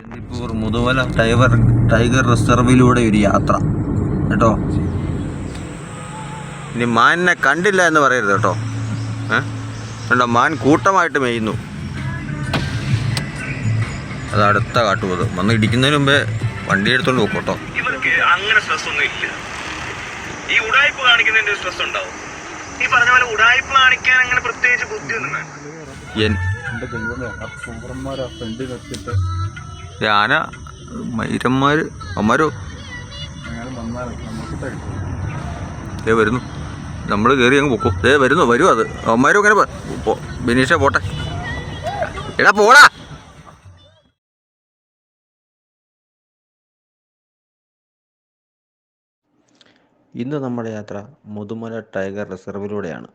Bandipur Mudumalai tiger റിസർവിലൂടെ ഒരു യാത്ര കേട്ടോ. ഇനി മാനിനെ കണ്ടില്ല എന്ന് പറയരുത് കേട്ടോ. കണ്ടോ, മാൻ കൂട്ടമായിട്ട് മേയുന്നു. അത് അടുത്ത കാട്ടുപോത് വന്ന് ഇടിക്കുന്നതിന് മുമ്പേ വണ്ടി എടുത്തോണ്ട് പോകും കേട്ടോ. ഇവർക്ക് അങ്ങനെ സ്ട്രെസ് ഒന്നും ഇല്ല. ഈ ഉടായ്പ കാണിക്കുന്നതിന്റെ സ്ട്രെസ് ഉണ്ടാവും. ഈ പറഞ്ഞ പോലെ ഉടായ്പ കാണിക്കാൻ അങ്ങനെ പ്രത്യേകിച്ച് ബുദ്ധിയൊന്നും വേണ്ട. ആന മൈരന്മാര് അമ്മാരോ വരുന്നു. നമ്മൾ കയറി അങ്ങ് പൊക്കും. വരും അത് അമ്മാരും അങ്ങനെ ബിനീഷ പോട്ടെ. എടാ പോടാ. ഇന്ന് നമ്മുടെ യാത്ര മുതുമല ടൈഗർ റിസർവിലൂടെയാണ്.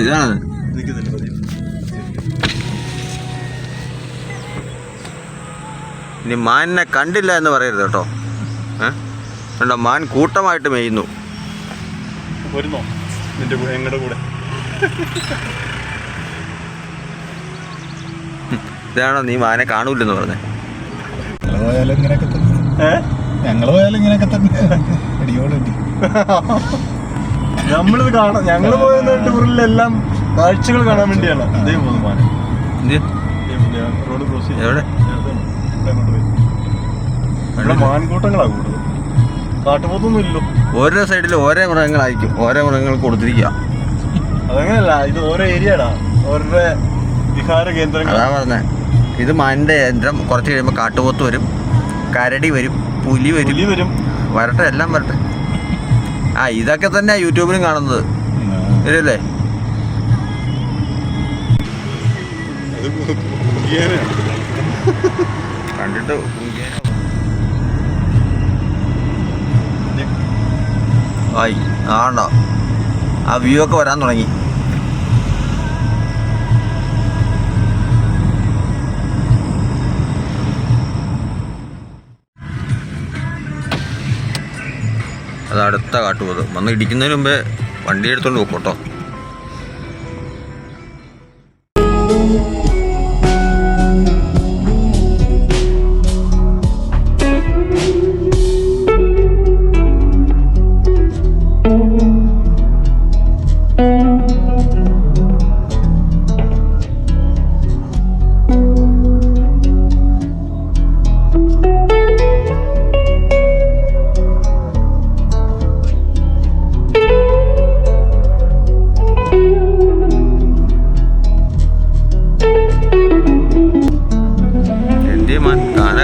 ഇതാണ് ഇനി മാനിനെ കണ്ടില്ല എന്ന് പറയരുത് കേട്ടോ. കണ്ടോ, മാൻ കൂട്ടമായിട്ട് മേയുന്നു. വരുന്നോ നിന്റെ എങ്ങടെ കൂടെ? ഇതാണോ നീ മാനെ കാണൂലെന്ന് പറഞ്ഞേ? ഞങ്ങള് പോയാലും ഇങ്ങനെയൊക്കെ തന്നെ. നമ്മളിത് കാണാം. ഞങ്ങള് പോയ ടൂറിലെല്ലാം കാഴ്ചകൾ കാണാൻ വേണ്ടിയാണ്. ഇതേ പോകുന്നു മാന. റോഡ് ക്രോസ് എവിടെ മാൻകൂട്ടങ്ങളാ കൂടുതൽ. കാട്ടുപോത്തൊന്നും ഇല്ലല്ലോ. ഓരോ സൈഡിൽ ഓരോ മൃഗങ്ങളായിരിക്കും. ഓരോ മൃഗങ്ങൾ കൊടുത്തിരിക്കുക. അതങ്ങനല്ല, ഇത് ഓരോ ഏരിയടാ, ഓരോ വിഹാര കേന്ദ്രങ്ങൾ. അതാ പറഞ്ഞേ, ഇത് മാനിന്റെ യന്ത്രം. കുറച്ച് കഴിയുമ്പോൾ കാട്ടുപോത്ത് വരും, കരടി വരും, പുലി വരും. വരട്ടെ, എല്ലാം വരട്ടെ. ഇതൊക്കെ തന്നെ യൂട്യൂബിലും കാണുന്നത് ഇല്ലേ? കണ്ടിട്ട് ആണ്ടോ ആ വ്യൂ ഒക്കെ വരാൻ തുടങ്ങി. അത് അടുത്ത കാട്ടുപോത് വന്ന് ഇടിക്കുന്നതിന് മുമ്പേ വണ്ടി എടുത്തോണ്ട് പോകും കേട്ടോ.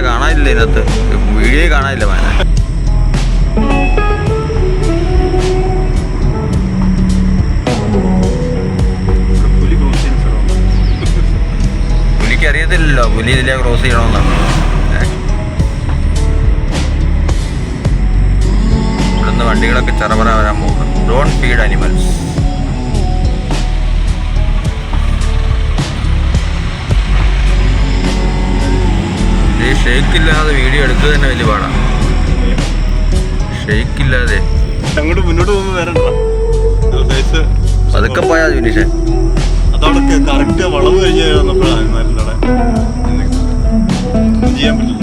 കാണാനില്ല, ഇതിനകത്ത് വീഡിയോ കാണാനില്ല മാന. പുലിക്ക് അറിയത്തില്ലല്ലോ പുലി ഇതിലെ ക്രോസ് ചെയ്യണമെന്നാണ്. ഇവിടുന്ന് വണ്ടികളൊക്കെ ചെറപറ വരാൻ പോകുന്നു. Don't feed animals. ഷെയ്ക്കില്ലാതെ വീഡിയോ എടുക്കുക തന്നെ വലിയ പാടാണ്. ഷെയ്ക്കില്ലാതെ അങ്ങോട്ട് മുന്നോട്ട് പോകുമ്പോൾ വരണ്ട. അതൊക്കെ പോയാ വിനീഷേ. അതവിടെ കറക്റ്റ് വളവ് കഴിഞ്ഞ് വന്നപ്പോഴാണ് ചെയ്യാൻ പറ്റില്ല.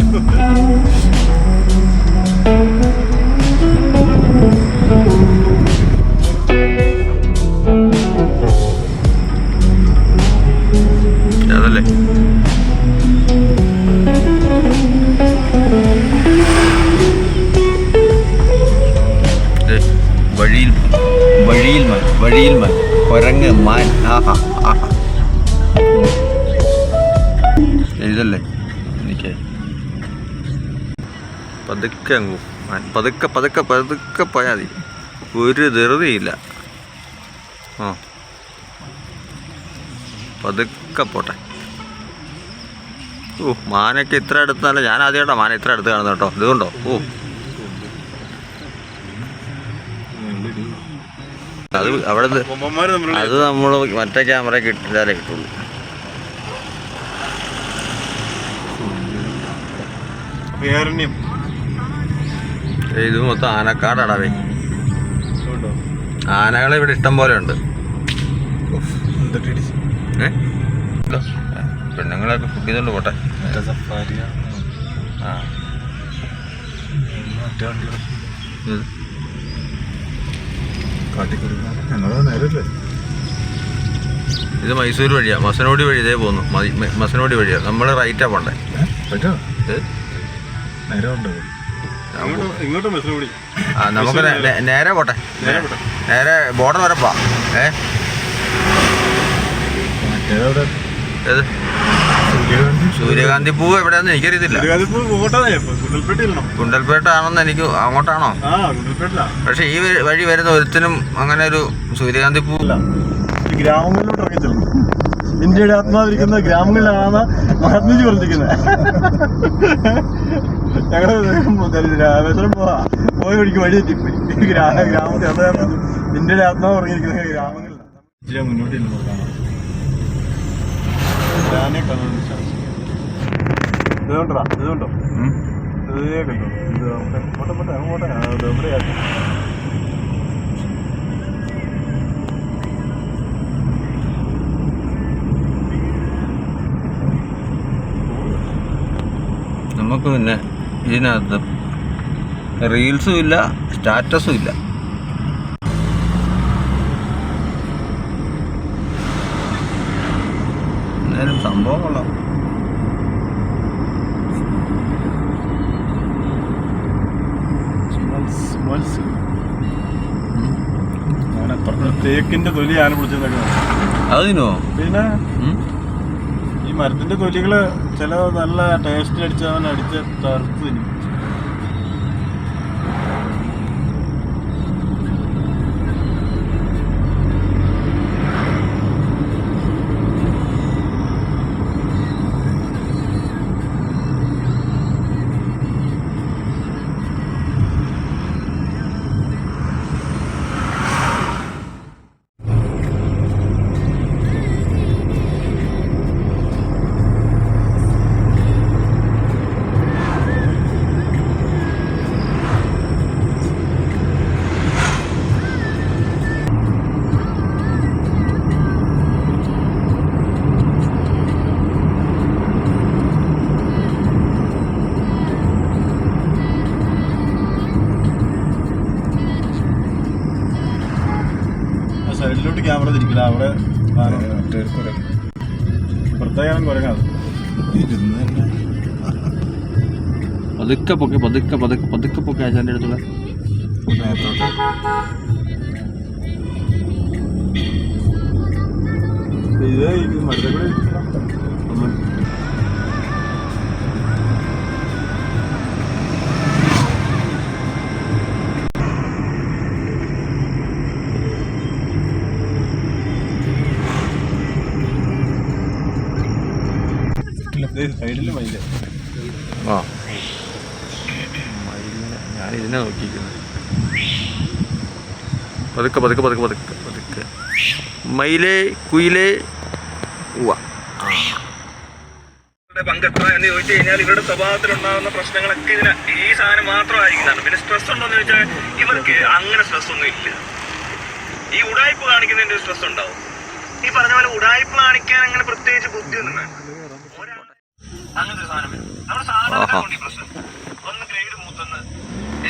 അതല്ലേ വഴിയിൽ മാൻ കുരങ്ങ് മാൻ ആഹാ ആഹാ ഇതല്ലേ എനിക്ക് പതുക്കെ അങ്ങ് മാൻ പതുക്കെ പതുക്കെ പതുക്കെ പോയാൽ മതി, ഒരു ധൃതിയില്ല. ആ പതുക്കെ പോട്ടെ. ഓ മാനൊക്കെ ഇത്ര അടുത്തല്ല, ഞാൻ ആദ്യമായിട്ടാണ് മാന ഇത്ര അടുത്ത് കാണുന്നത് കേട്ടോ. ഇതുകൊണ്ടോ? ഓ അത് അവിടെ അത് നമ്മൾ മറ്റേ ക്യാമറ കിട്ടിയാലേ കിട്ടുള്ളൂ. ഇത് മൊത്തം ആനക്കാടാടവേ. ആനകൾ ഇവിടെ ഇഷ്ടം പോലെ ഉണ്ട്. പെണ്ണുങ്ങളൊക്കെ കുട്ടിയതുകൊണ്ട് പോട്ടെ. ആ ഇത് മൈസൂർ വഴിയാ, മസനോടി വഴി ഇതേ പോകുന്നു. മസനോടി വഴിയാ, നമ്മൾ റൈറ്റാ പോണ്ടേ. ആ നമുക്ക് നേരെ പോട്ടെ, നേരെ ബോർഡർ വരെ പോവാം. ഏത് സൂര്യകാന്തി പൂവ് എവിടെയാന്ന് എനിക്കറിയത്തില്ല. ഗുണ്ടൽപേട്ട ആണെന്ന് എനിക്ക്, അങ്ങോട്ടാണോ? പക്ഷെ ഈ വഴി വരുന്ന ഒരുത്തിനും അങ്ങനെ ഒരു സൂര്യകാന്തി പൂവില്ല. ഗ്രാമങ്ങളിലോട്ട് ഇറങ്ങിച്ചെല്ലുന്നു. ഇന്ത്യയുടെ ആത്മാവിരിക്കുന്ന ഗ്രാമങ്ങളിലാണ് മഹാത്മജി പറഞ്ഞിരിക്കുന്നത്. ഞങ്ങള് പോയി പിടിക്കും വഴി തെറ്റിപ്പോയി. ഗ്രാമത്തിൽ ഇന്ത്യയുടെ ആത്മാവ് ഇറങ്ങിയിരിക്കുന്ന ഗ്രാമങ്ങളിലാണ്. ഇച്ചിരി മുന്നോട്ട് ഇല്ലെന്ന് കാണാം. ഞാനേ കണ്ടു ഇതുകൊണ്ടാ ഇതുകൊണ്ടോ ഇതേ കണ്ടോ ഇത് അങ്ങോട്ടെ അങ്ങോട്ടെ എവിടെയാ നമുക്ക് പിന്നെ ഇതിനകത്ത് റീൽസും ഇല്ല, സ്റ്റാറ്റസും ഇല്ല. എന്നാലും സംഭവം കൊള്ളാം. തേക്കിന്റെ തൊലി ആന പിടിച്ചെന്നൊക്കെ അതിനോ? പിന്നെ ഈ മരത്തിന്റെ തൊലികള് ചില നല്ല ടേസ്റ്റ് അടിച്ചവൻ അടിച്ച് തറുത്ത് തിന്നും. സൈഡിലോട്ട് ക്യാമറ തിരിക്കില്ല, അവിടെ പ്രത്യേകം കുരങ്ങാതെ പതുക്കെ പൊക്കെ പതുക്കെ പതുക്കെ പതുക്കെ പൊക്കെ ആശാന്റെ അടുത്തുള്ള ഇത് മരുന്ന് കൂടെ സൈഡിൽ മയില്. ആ മയിലിനെ ഞാൻ ഇതിനെ നോക്കിയിരിക്കുന്നത്. പതുക്കെ പതുക്കെ പതുക്കെ പതുക്കെ പതുക്കെ മയിലേ കുയിലേ ഉവ്വ. പങ്കെത്ര എന്ന് ചോദിച്ചു കഴിഞ്ഞാൽ ഇവരുടെ സ്വഭാവത്തിലുണ്ടാകുന്ന പ്രശ്നങ്ങളൊക്കെ ഇതിന് ഈ സാധനം മാത്രമായിരിക്കുന്നതാണ്. പിന്നെ സ്ട്രെസ് ഉണ്ടോന്ന് ചോദിച്ചാൽ ഇവർക്ക് അങ്ങനെ സ്ട്രെസ് ഒന്നും ഇല്ല. ഈ ഉടായ്പ കാണിക്കുന്നതിന്റെ സ്ട്രെസ് ഉണ്ടാവും. ഈ പറഞ്ഞ പോലെ ഉടായ്പ കാണിക്കാൻ അങ്ങനെ പ്രത്യേകിച്ച് ബുദ്ധിയൊന്നും വേണ്ട. അങ്ങനത്തെ സാധനം നമ്മുടെ സാധാരണ അതാണ് ഈ പ്രശ്നം. ഒന്ന് ഗ്രേഡ് മൂത്തൊന്ന്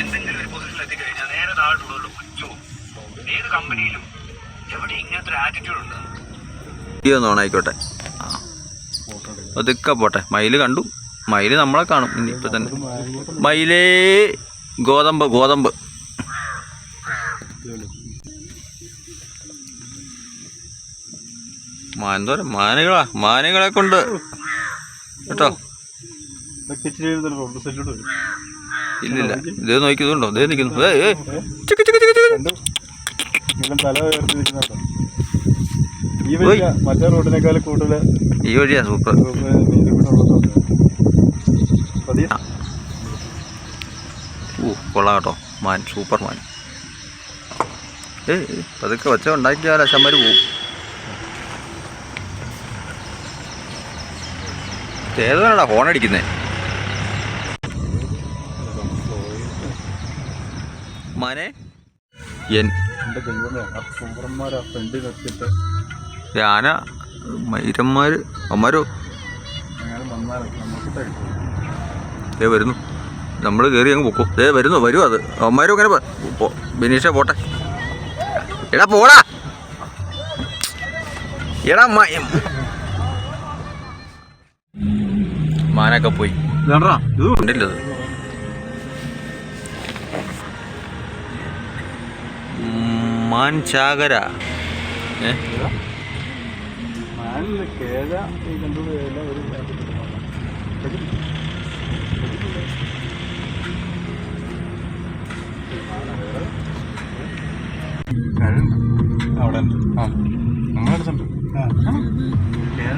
എന്തെങ്കിലും ഒരു പൊസിഷനിൽ എത്തിക്കഴിഞ്ഞാൽ നേരെ താഴോട്ടുള്ള പുച്ഛവും. ഏത് കമ്പനിയിലും എവിടെ ഇങ്ങനത്തെ ഒരു ആറ്റിറ്റ്യൂഡ് ഉണ്ട്. ഒന്ന് ഓണായിക്കോട്ടെ. അതൊക്കെ പോട്ടെ. മയില് കണ്ടു. മയില് നമ്മളെ കാണും ഇനിയിപ്പോൾ തന്നെ. മയിലേ ഗോതമ്പ് ഗോതമ്പ്. എന്തോരം മാനുകളെ കൊണ്ട് കേട്ടോ. ഇല്ലില്ല, ഇതേ നോക്കിയതുണ്ടോ? ഇതേ നിൽക്കുന്നു. മറ്റേ റോഡിനേക്കാൾ കൂടുതൽ ഈ വഴിയാ സൂപ്പർ. കൊള്ളാം കേട്ടോ. മാൻ, സൂപ്പർ മാൻ. അതൊക്കെ വെച്ച ഉണ്ടാക്കിയാൽ അച്ഛന്മാർ പോവും. ഏതാണാ ഹോൺ അടിക്കുന്നേ? മാനെ ആന മൈരന്മാര് അമ്മാരോ വരുന്നു. നമ്മൾ കയറി അങ്ങ് പൊക്കും. വരുന്നു അത് അമ്മാരും അങ്ങനെ. ബിനീഷ പോട്ടെ. എടാ പോടാ. എടാ മാനൊക്കെ പോയി. ഉണ്ടല്ലത്. മാൻ ചാകര.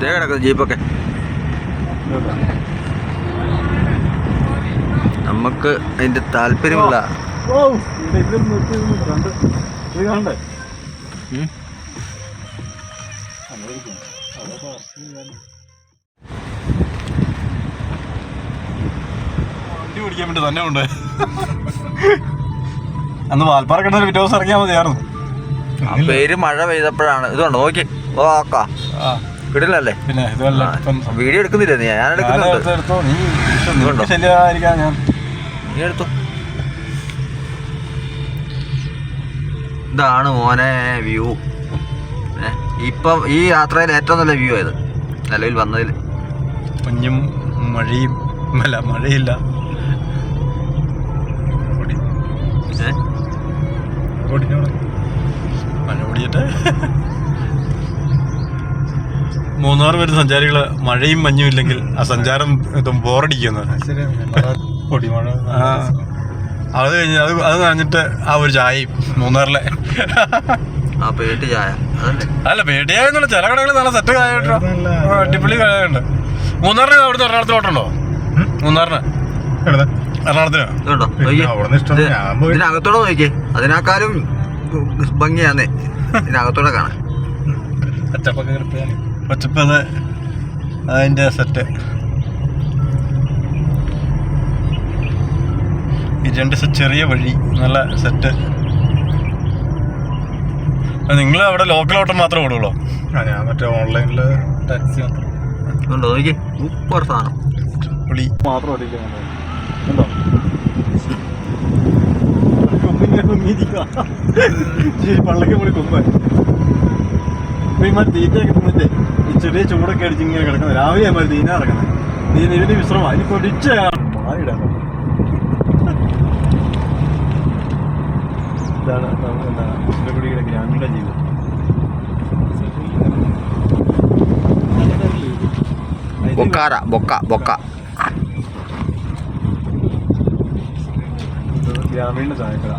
കിടക്കുന്നു ജീപ്പൊക്കെ. നമുക്ക് അതിന്റെ താല്പര്യമില്ല. വണ്ടി ഓടിക്കാൻ വേണ്ടി തന്നെ ഉണ്ട്. അന്ന് വാൽപ്പാറ കിടന്ന പിറ്റേ ദിവസം ഇറങ്ങിയാൽ മതിയായിരുന്നു. പേര് മഴ പെയ്തപ്പോഴാണ്. ഇതുണ്ടോ നോക്കി. കിടിലല്ലേ? പിന്നെ ഇതല്ല വീഡിയോ എടുക്കുന്നില്ല നീ? ഞാൻ എടുക്കുന്നുണ്ട്. നീ എടുത്തോ. ഇതാണ് മോനെ വ്യൂ. ഇപ്പം ഈ യാത്രയിൽ ഏറ്റവും നല്ല വ്യൂ ആയത് നിലവിൽ വന്നതിൽ. മഞ്ഞും മഴയും. അല്ല, മഴയില്ല. മഴ ഓടിയിട്ട് മൂന്നാറ് വരുന്ന സഞ്ചാരികള് മഴയും മഞ്ഞും ഇല്ലെങ്കിൽ ആ സഞ്ചാരം ബോറടിക്കുന്നു. അത് കഴിഞ്ഞ് അത് നനഞ്ഞിട്ട് ആ ഒരു ചായയും മൂന്നാറിലെ ചായ. അല്ല, പേടിയായെന്നുള്ള ചില കടകൾ നല്ല സെറ്റ് ചായ കേട്ടോ. അടിപൊളി ചായയുണ്ട്. മൂന്നാറിന് അവിടുന്ന് എറണാകുളത്തിലോട്ടുണ്ടോ? മൂന്നാറിന് എറണാകുളത്തിന് ഇതിനകത്തോടെ നോക്കിയേ. അതിനേക്കാളും ഭംഗിയാന്നേ ഇതിനകത്തോടെ കാണാൻ. പച്ചപ്പത് അതിന്റെ സെറ്റ്. ഈ രണ്ട് ചെറിയ വഴി നല്ല സെറ്റ്. നിങ്ങൾ അവിടെ ലോക്കൽ ഓട്ടം മാത്രമേ ഓടുള്ളൂ? ഞാൻ മറ്റേ ഓൺലൈനില് ടാക്സി നോക്കി. സൂപ്പർ സാധനം. പുളി മാത്രം ഓടിക്കോ. പള്ളക്ക് പൊളി കൊമ്പ്. ഇമാര് തീറ്റയൊക്കെ തിന്നിട്ടേ ഈ ചെറിയ ചൂടൊക്കെ അടിച്ച് ഇങ്ങനെ കിടക്കുന്നത്. രാവിലെ അമ്മ തീന ഇറങ്ങുന്നത്. ഇതിന് വിശ്രമമാണ്. ഇനി പൊടിച്ചാണ് മാറിയിടാൻ. ഇതാണ് കുടിയുടെ ഗ്രാമീണ ജീവിതം. ഗ്രാമീണ ചായക്കട.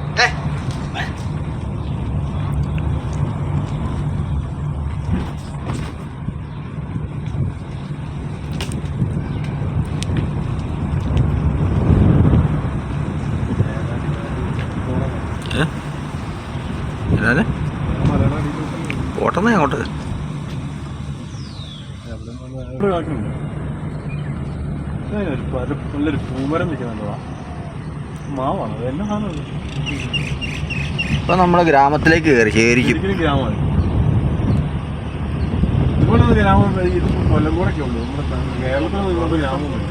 ഓട്ടന്നേ അങ്ങോട്ട്. നല്ലൊരു പൂമരം നിൽക്കുന്നുണ്ടോ? മാവാണ്. അത് എന്നാ സാധനം? ഇപ്പൊ നമ്മള് ഗ്രാമത്തിലേക്ക് കയറി. ശരിക്കും ഗ്രാമമാണ്. ഇതുപോലെ ഗ്രാമം ഇത് കൊല്ലംകോടൊക്കെ ഉള്ളു. നമ്മുടെ കേരളത്തിൽ ഇതുകൊണ്ട് ഗ്രാമമൊന്നുമില്ല.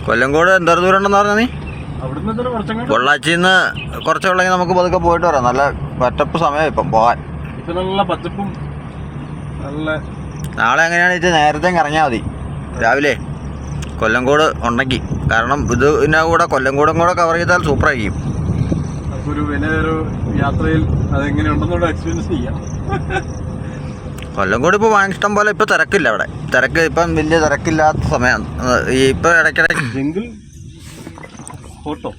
കൊല്ലങ്കോട് എന്തോരം ദൂരം ഉണ്ടെന്ന് പറഞ്ഞാൽ നീ? അവിടുന്ന് പൊള്ളാച്ചിയിൽ നിന്ന് കുറച്ചുള്ളെങ്കിൽ നമുക്ക് പതുക്കെ പോയിട്ട് വരാം. നല്ല പറ്റപ്പ് സമയം ഇപ്പം പോകാൻ. ഇപ്പം നല്ല പച്ചപ്പും നല്ല. നാളെ എങ്ങനെയാണെന്ന് വെച്ചാൽ നേരത്തെ ഇറങ്ങിയാൽ മതി രാവിലെ കൊല്ലങ്കോട് ഉണ്ടെങ്കിൽ. കാരണം ഇതിൻ്റെ കൂടെ കൊല്ലങ്കോടും കൂടെ കവർ ചെയ്താൽ സൂപ്പറായിരിക്കും. നമുക്കൊരു വലിയൊരു യാത്രയിൽ അതെങ്ങനെയുണ്ടെന്നുള്ള എക്സ്പീരിയൻസ് ചെയ്യാം. കൊല്ലങ്കോട് ഇപ്പോൾ ഇഷ്ടം പോലെ ഇപ്പോൾ തിരക്കില്ല. അവിടെ തിരക്ക് ഇപ്പം വലിയ തിരക്കില്ലാത്ത സമയം. ഈ ഇപ്പോൾ ഇടയ്ക്കിടയ്ക്ക് ജംഗിൾ ഫോട്ടോ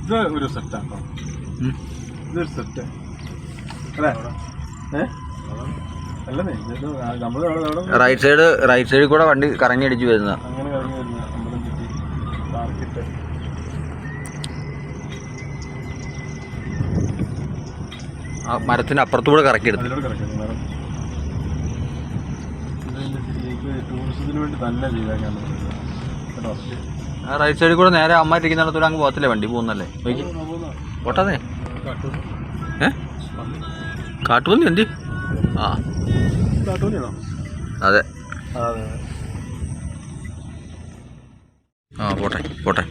ഇത് ഒരു സെറ്റാട്ടോ. ഇതൊരു സെറ്റ് അല്ലേ? അല്ലേ നമ്മൾ റൈറ്റ് സൈഡിൽ കൂടെ വണ്ടി കറങ്ങി അടിച്ച് വരുന്ന അങ്ങനെ കറങ്ങി വരുന്ന അമ്പലം ചുറ്റി പാർക്കിട്ട് ആ മരത്തിന് അപ്പുറത്തൂടെ കറക്കിയെടുത്തു. അതിലൂടെ കറക്കി ടൂറിസത്തിന് വേണ്ടി തന്നെ ചെയ്തേക്കാൻ കേട്ടോ. ആ റൈറ്റ് സൈഡിൽ കൂടെ നേരെ അമ്മായിട്ടിരിക്കുന്നിടത്തൂടെ അങ്ങ് പോകത്തില്ലേ വണ്ടി പോകുന്നല്ലേ? പോട്ടതേ കാട്ടുപന്നി എന്തി? ആ കാട്ടുപന്നിയാണോ? അതെ അതെ. ആ പോട്ടെ പോട്ടെ.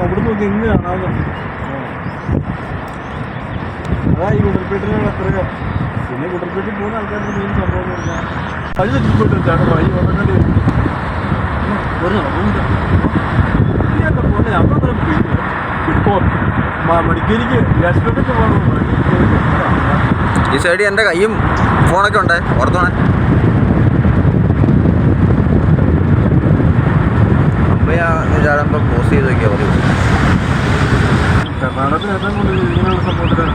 അവിടുന്ന് നോക്കി ഇന്ന് കാണാവുന്ന അതാ ഈ കുട്ടർപേട്ടിന് അത്ര. പിന്നെ കുട്ടർപേട്ടിൽ പോകുന്ന ആൾക്കാരുടെ മെയിൻ സംഭവം എന്ന് പറഞ്ഞാൽ വഴി തെറ്റിപ്പോയിട്ട് ചേട്ടൻ വഴി ഓടേണ്ടി വരും. പോകുന്നത് അപ്പുറം ഇപ്പോൾ മടിക്കേരിക്ക് ഗ്യാസ്ട്രോക്കൊക്കെ പോകണം. ഈ സൈഡിൽ എൻ്റെ കയ്യും ഫോണൊക്കെ ഉണ്ട് ഓർത്തോണേ. അമ്പയാകുമ്പോൾ പോസ് ചെയ്ത് നോക്കിയാൽ മതി. കർണാടകത്തിൽ ഏറ്റവും കൂടുതൽ ഇങ്ങനെയുള്ള സംഭവത്തിലാണ്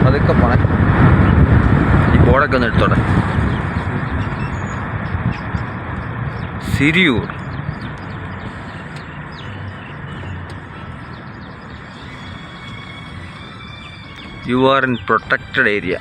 അതൊക്കെ പോണേ. ഈ ബോർഡൊക്കെ ഒന്ന് എടുത്തോടെ. സിരിയൂർ you are in protected area.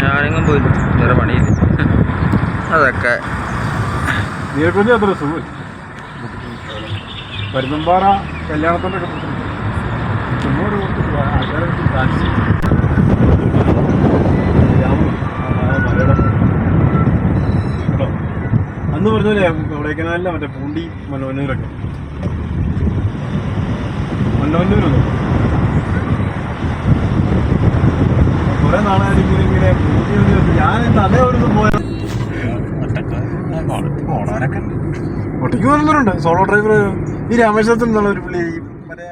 ഞാനെങ്ങും പോയില്ല, വേറെ പണിയില്ല. അതൊക്കെ നീർക്കുഞ്ഞ് അത്ര സുഖം. പരുന്തുംപാറ കല്യാണത്തോടെ ചുമ്മാട് ആൾക്കാരെ കാണിച്ചു മലയുടെ കേട്ടോ. അന്ന് പറഞ്ഞല്ലേ കൊടൈക്കനാലിലെ മറ്റേ പൂണ്ടി മന്നവന്നൂരൊക്കെ. മന്നവന്നൂരൊന്നും കുറെ നാളായിട്ട് ഇങ്ങനെ പൂണ്ടി ഞാൻ അതേ ഒരു പോയാൽ ഒറ്റയ്ക്ക് പോകുന്നവരുണ്ട്. സോളോ ഡ്രൈവർ ഈ രാമേശ്വരത്തിൽ നിന്നുള്ള ഒരു പുള്ളി മറ്റേ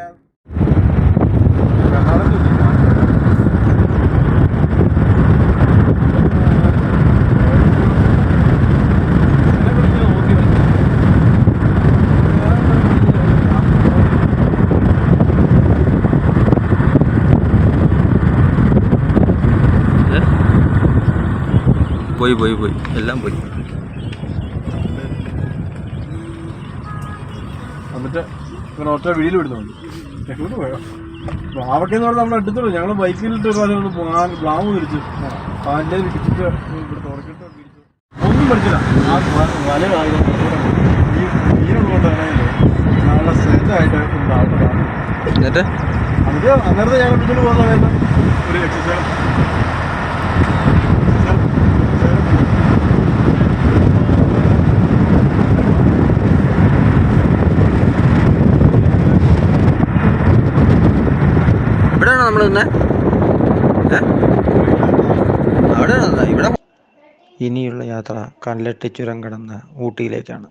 പോയി എല്ലാം പോയി. എന്നിട്ട് ഇങ്ങനെ ഒറ്റ വീഡിയോ വിടുന്നുണ്ട്. എങ്ങോട്ട് പോയോ? പ്ലാവൊക്കെ എന്ന് പറഞ്ഞാൽ നമ്മൾ എടുത്തുള്ളൂ. ഞങ്ങൾ ബൈക്കിലിട്ട് ഒരു പ്രാവശ്യം പ്ലാവ് തിരിച്ചു അതിൻ്റെ ഇടിച്ചിട്ട് തുടക്കിട്ട് ഒന്നും പഠിച്ചില്ല. ആ വല ഈ മീനുള്ളതുകൊണ്ടാണ് നല്ല സെറ്റായിട്ട് ഉണ്ടാവുന്നതാണ്. എന്നിട്ട് അന്നേരത്തെ ഞങ്ങൾ ഇട്ടിട്ട് പോകുന്ന സമയത്ത് ഒരു എക്സസൈസ് ഇവിടെയാണോ നമ്മൾ നിന്നെ? അവിടെ ഇവിടെ ഇനിയുള്ള യാത്ര കല്ലട്ടി ചുരം കടന്ന് ഊട്ടിയിലേക്കാണ്.